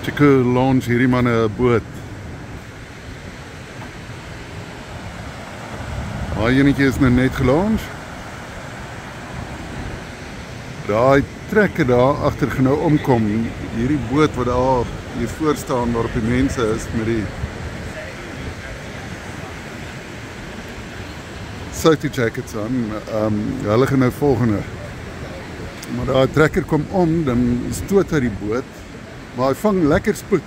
Chico launch hierdie man 'n boot. Daai enetjie is nou net gelaunch. Daai trekker daar agter gaan nou omkom. Hierdie boot wat daar hier voor staan waarop die mense is met die safety jackets aan. Hulle gaan nou volgende. Maar daai trekker kom om, dan stoot hy die boot. Maar hy vang lekker spoed.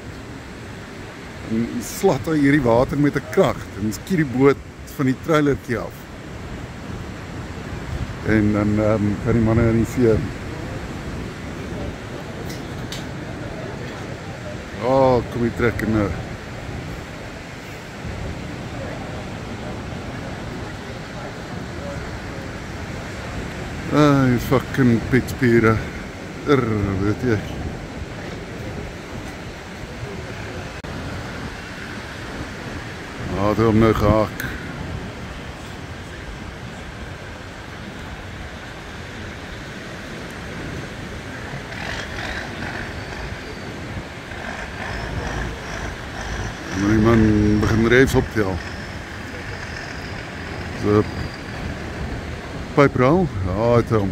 En slat hy hierdie water met 'n krag en skiet die boot van die trailertjie af. En dan kan die manne in die see. Kom die trekker nou. Die fucking pitspiere. Weet jy. Het hom nou gehaak. En die man begin reeds optel. So pypraal, het hom.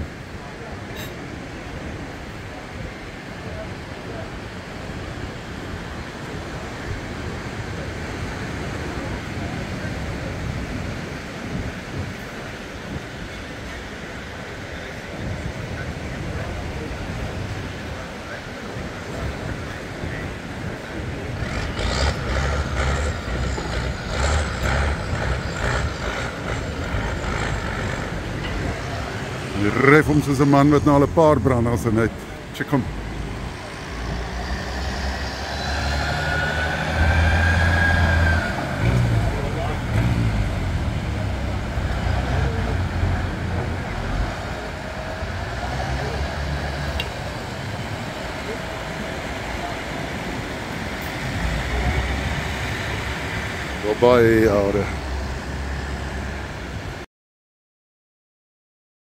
Die ref om soos 'n man wat nou al 'n paar branders in het. Check hom. Baie oude.